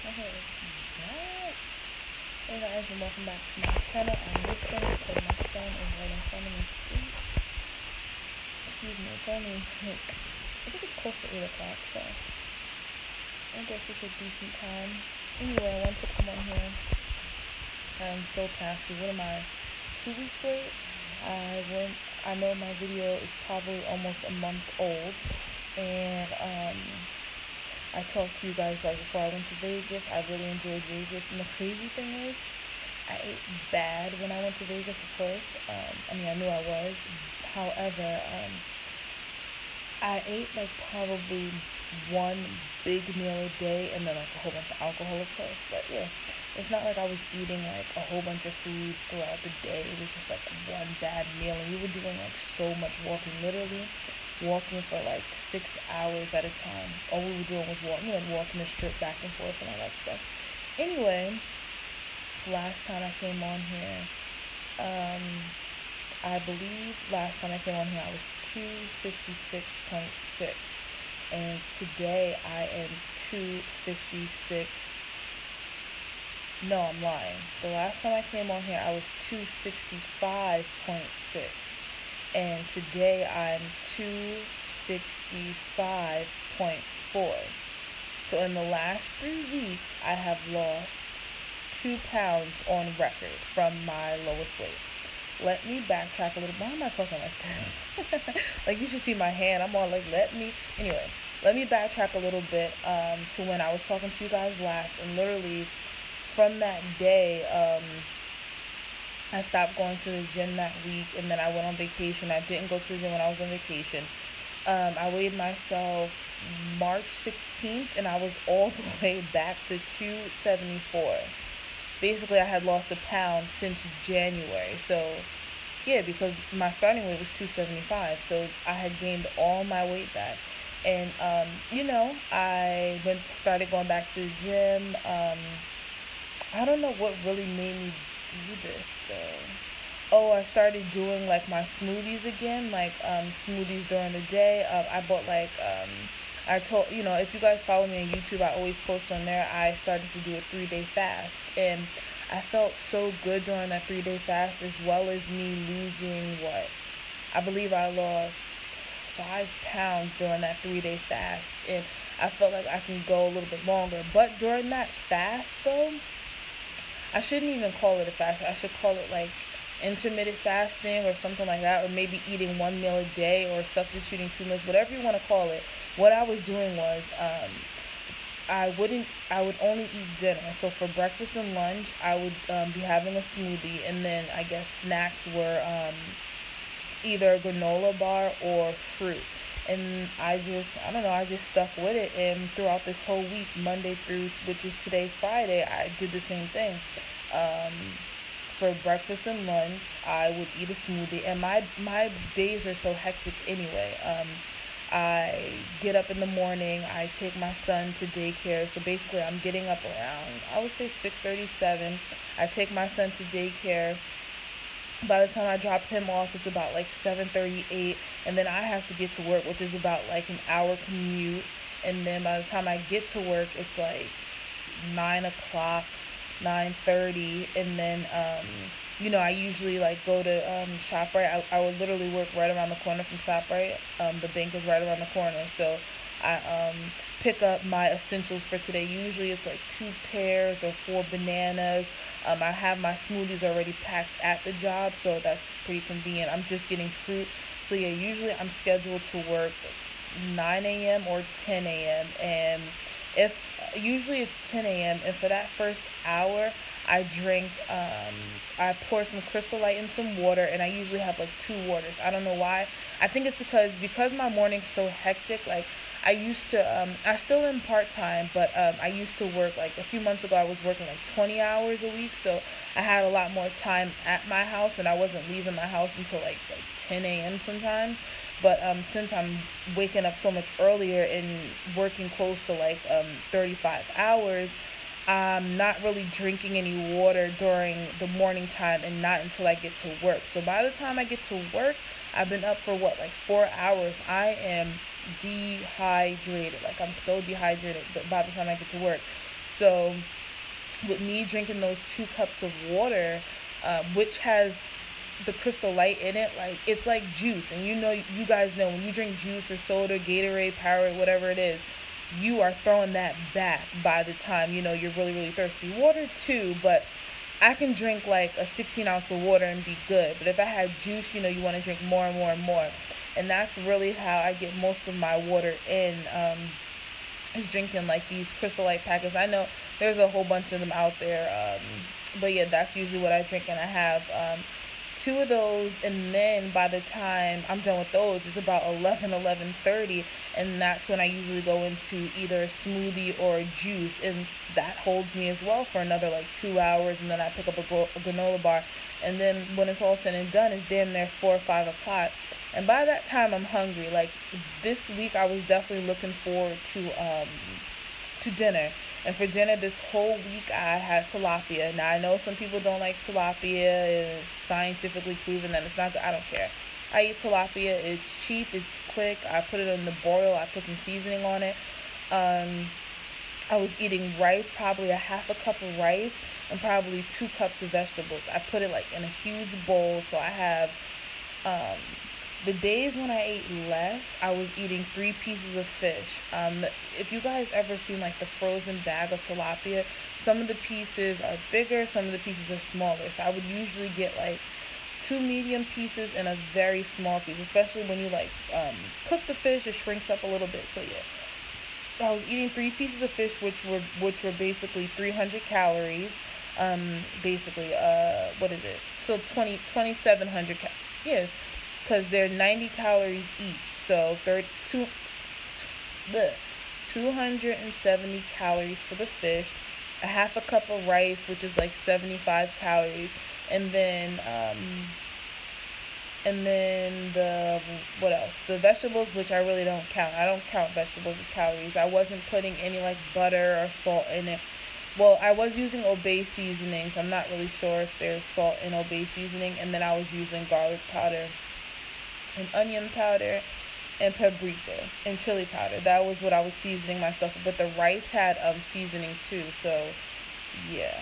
My hair is jacked. Hey guys, and welcome back to my channel. I'm whispering because my son is right in front of me asleep. Excuse me, it's only I think it's close to 8 o'clock, so I guess it's a decent time. Anyway, I want to come on here. I'm so past due. What am I? 2 weeks late? I know my video is probably almost a month old, and I talked to you guys right before I went to Vegas. I really enjoyed Vegas, and the crazy thing is, I ate bad when I went to Vegas, of course. I knew I was. However, I ate like probably one big meal a day and then like a whole bunch of alcohol, of course. But yeah, it's not like I was eating like a whole bunch of food throughout the day. It was just like one bad meal, and we were doing like so much walking, literally walking for like 6 hours at a time. All we were doing was walking the strip back and forth and all that stuff. Anyway, last time I came on here, I believe last time I came on here I was 256.6, and today I am 256. No, I'm lying. The last time I came on here I was 265.6, and today I'm 265.4. So in the last 3 weeks I have lost 2 pounds on record from my lowest weight. Let me backtrack a little. Why am I talking like this? Like, you should see my hand. I'm all like, anyway, let me backtrack a little bit to when I was talking to you guys last. And literally from that day, I stopped going to the gym that week, and then I went on vacation. I didn't go to the gym when I was on vacation. I weighed myself March 16th, and I was all the way back to 274. Basically, I had lost a pound since January. So yeah, because my starting weight was 275, so I had gained all my weight back. And I started going back to the gym. I don't know what really made me do this though. Oh, I started doing like my smoothies again, like smoothies during the day. I bought like I told, if you guys follow me on YouTube, I always post on there. I started to do a 3-day fast, and I felt so good during that 3-day fast, as well as me losing I believe I lost 5 pounds during that 3-day fast, and I felt like I can go a little bit longer. But during that fast though, I shouldn't even call it a fast. I should call it like intermittent fasting or something like that, or maybe eating 1 meal a day or substituting 2 meals, whatever you want to call it. What I was doing was I would only eat dinner. So for breakfast and lunch I would be having a smoothie, and then I guess snacks were either a granola bar or fruit. And I just stuck with it, and throughout this whole week, Monday through, which is today, Friday, I did the same thing. For breakfast and lunch I would eat a smoothie, and my days are so hectic anyway. I get up in the morning, I take my son to daycare. So basically I'm getting up around, I would say 6:37. I take my son to daycare. By the time I drop him off, it's about like 7:38, and then I have to get to work, which is about like an hour commute. And then by the time I get to work, it's like 9 o'clock, 9:30, and then I usually like go to ShopRite. I would literally work right around the corner from ShopRite. The bank is right around the corner, so I pick up my essentials for today. Usually it's like 2 pears or 4 bananas. I have my smoothies already packed at the job, so that's pretty convenient. I'm just getting fruit. So yeah, usually I'm scheduled to work 9 a.m. or 10 a.m. and usually it's 10 a.m. and for that first hour I drink, I pour some Crystal Light in some water, and I usually have like 2 waters. I don't know why. I think it's because my morning's so hectic. Like, I used to, I still am part-time, but I used to work, like a few months ago I was working like 20 hours a week, so I had a lot more time at my house, and I wasn't leaving my house until like 10 a.m. sometimes. But since I'm waking up so much earlier and working close to like 35 hours, I'm not really drinking any water during the morning time, and not until I get to work. So by the time I get to work, I've been up for like 4 hours. I am dehydrated. Like, I'm so dehydrated by the time I get to work. So with me drinking those 2 cups of water, which has the Crystal Light in it, like it's like juice. And you guys know when you drink juice or soda, Gatorade, Powerade, whatever it is, you are throwing that back by the time you're really, really thirsty. Water too, but I can drink like a 16 ounce of water and be good. But if I had juice, you want to drink more and more and more. And that's really how I get most of my water in, is drinking like these Crystal Light packets. I know there's a whole bunch of them out there. But yeah, that's usually what I drink. And I have 2 of those, and then by the time I'm done with those, it's about 11:30, and that's when I usually go into either a smoothie or a juice, and that holds me as well for another like 2 hours, and then I pick up a granola bar, and then when it's all said and done, it's damn near 4 or 5 o'clock, and by that time I'm hungry. Like this week, I was definitely looking forward to dinner. And for dinner this whole week, I had tilapia. Now, I know some people don't like tilapia. It's scientifically proven that it's not good. I don't care. I eat tilapia. It's cheap. It's quick. I put it in the boil. I put some seasoning on it. I was eating rice, probably a half a cup of rice, and probably 2 cups of vegetables. I put it like in a huge bowl. So I have the days when I ate less, I was eating 3 pieces of fish. If you guys ever seen like the frozen bag of tilapia, some of the pieces are bigger, some of the pieces are smaller. So I would usually get like 2 medium pieces and a very small piece, especially when you like cook the fish, it shrinks up a little bit. So yeah, I was eating 3 pieces of fish, which were basically 300 calories. Basically, what is it? So 2,700 yeah. Because they're 90 calories each, so 270 calories for the fish, a half a cup of rice, which is like 75 calories, and then the what else? The vegetables, which I really don't count. I don't count vegetables as calories. I wasn't putting any like butter or salt in it. Well, I was using Obey seasonings. I'm not really sure if there's salt in Obey seasoning, and then I was using garlic powder and onion powder and paprika and chili powder. That was what I was seasoning my stuff with. But the rice had seasoning too, so yeah.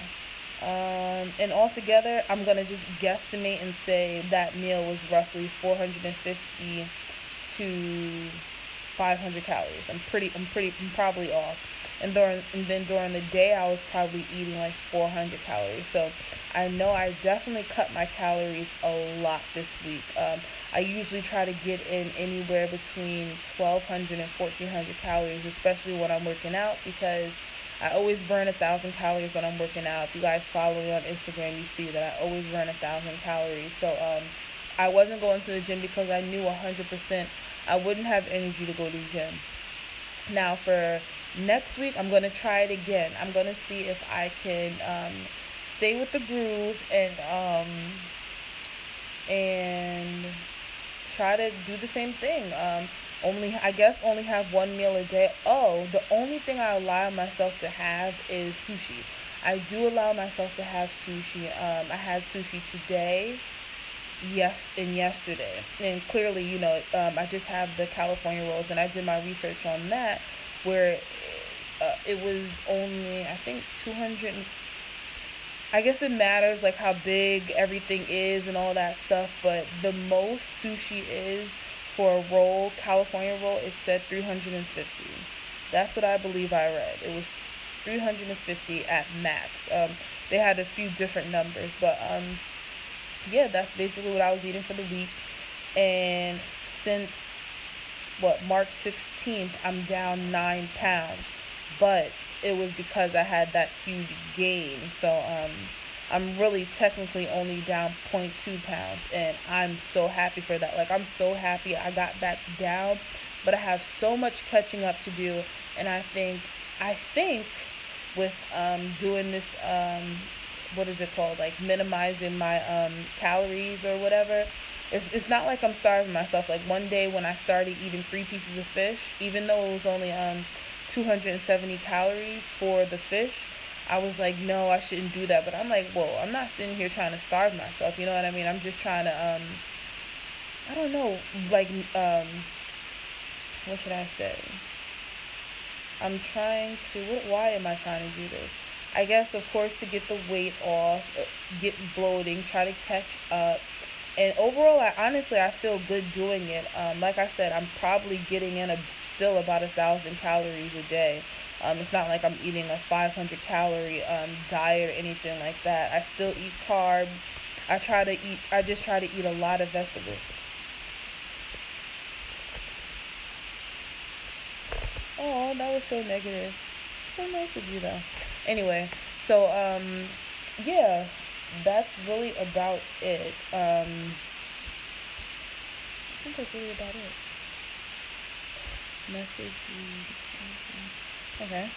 And altogether, I'm gonna just guesstimate and say that meal was roughly 450 to 500 calories. I'm probably off. And then during the day, I was probably eating like 400 calories. So I know I definitely cut my calories a lot this week. I usually try to get in anywhere between 1,200 and 1,400 calories, especially when I'm working out, because I always burn 1,000 calories when I'm working out. If you guys follow me on Instagram, you see that I always burn 1,000 calories. So I wasn't going to the gym because I knew 100% I wouldn't have energy to go to the gym. Now for next week, I'm going to try it again. I'm going to see if I can stay with the groove and try to do the same thing. Only have 1 meal a day. Oh, the only thing I allow myself to have is sushi. I do allow myself to have sushi. I had sushi today, and yesterday, and clearly, I just have the California rolls, and I did my research on that, where it was only, I think, 200. I guess it matters like how big everything is and all that stuff, but the most sushi is for a roll, California roll, it said 350. That's what I believe I read. It was 350 at max. They had a few different numbers, but yeah, that's basically what I was eating for the week. And since March 16th, I'm down 9 pounds, but it was because I had that huge gain. So I'm really technically only down 0.2 pounds, and I'm so happy for that. Like, I'm so happy I got back down, but I have so much catching up to do. And I think with doing this, what is it called, like minimizing my calories or whatever, it's not like I'm starving myself. Like, one day when I started eating 3 pieces of fish, even though it was only 270 calories for the fish, I was like, no, I shouldn't do that. But I'm like, well, I'm not sitting here trying to starve myself, you know what I mean? I'm just trying to I don't know, like what should I say? I'm trying to, why am I trying to do this? I guess, of course, to get the weight off, get bloating, try to catch up. And overall, I feel good doing it. Like I said, I'm probably getting in still about 1,000 calories a day. It's not like I'm eating a 500 calorie diet or anything like that. I still eat carbs. I just try to eat a lot of vegetables. Oh, that was so negative. So nice of you, though. Anyway, so, yeah, that's really about it. I think that's really about it. Message you. Okay.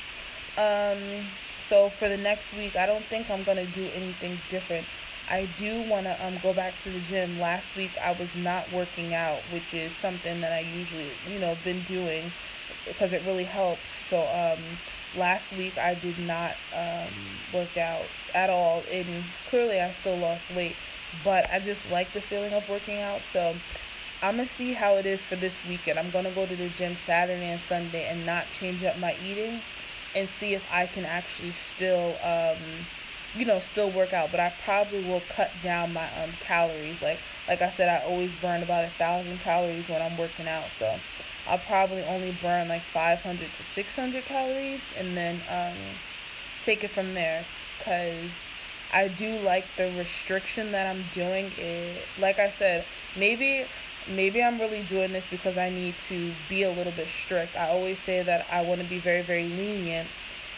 So for the next week, I don't think I'm gonna do anything different. I do wanna go back to the gym. Last week I was not working out, which is something that I usually been doing because it really helps. So last week I did not work out at all, and clearly I still lost weight, but I just like the feeling of working out. So I'm gonna see how it is for this weekend. I'm gonna go to the gym Saturday and Sunday and not change up my eating, and see if I can actually still still work out. But I probably will cut down my calories. Like I said, I always burn about 1,000 calories when I'm working out, so I'll probably only burn like 500 to 600 calories, and then take it from there. Cause I do like the restriction that I'm doing. Like I said, maybe I'm really doing this because I need to be a little bit strict. I always say that I want to be very, very lenient,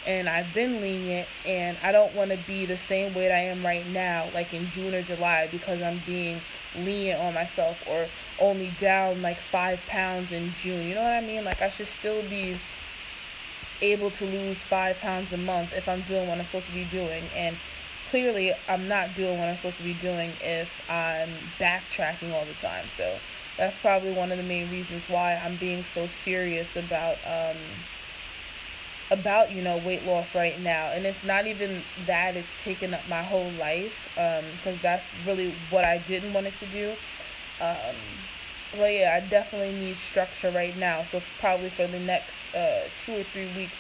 and I've been lenient, and I don't want to be the same weight I am right now, like in June or July, because I'm being lenient on myself, or only down like 5 pounds in June. You know what I mean? Like, I should still be able to lose 5 pounds a month if I'm doing what I'm supposed to be doing. And clearly, I'm not doing what I'm supposed to be doing if I'm backtracking all the time. So that's probably one of the main reasons why I'm being so serious about weight loss right now. And it's not even that it's taken up my whole life, because that's really what I didn't want it to do. But yeah, I definitely need structure right now. So probably for the next 2 or 3 weeks,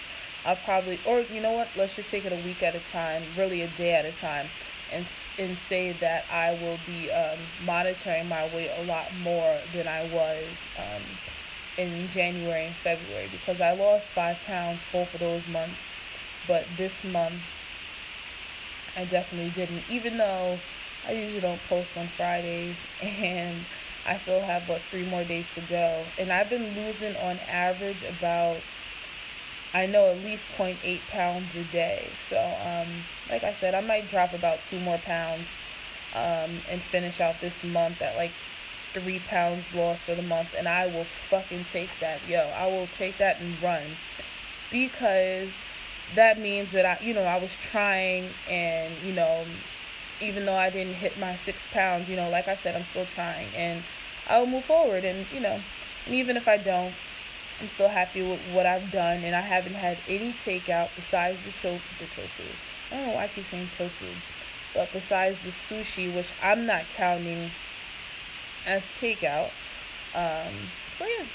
I'll probably, or you know what, let's just take it a week at a time, really a day at a time, and say that I will be monitoring my weight a lot more than I was in January and February, because I lost 5 pounds both of those months. But this month, I definitely didn't, even though I usually don't post on Fridays, and I still have, 3 more days to go. And I've been losing on average about, I know, at least 0.8 pounds a day. So, like I said, I might drop about 2 more pounds and finish out this month at like 3 pounds lost for the month. And I will fucking take that. I will take that and run. Because that means that I was trying, and, even though I didn't hit my 6 pounds, like I said, I'm still trying, and I'll move forward. And, and even if I don't, I'm still happy with what I've done, and I haven't had any takeout besides the tofu. I don't know why I keep saying tofu. But besides the sushi, which I'm not counting as takeout. So yeah,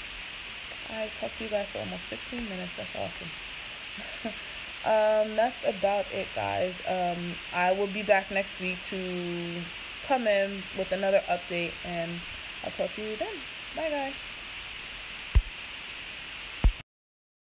I talked to you guys for almost 15 minutes. That's awesome. That's about it, guys. I will be back next week to come in with another update, and I'll talk to you then. Bye, guys.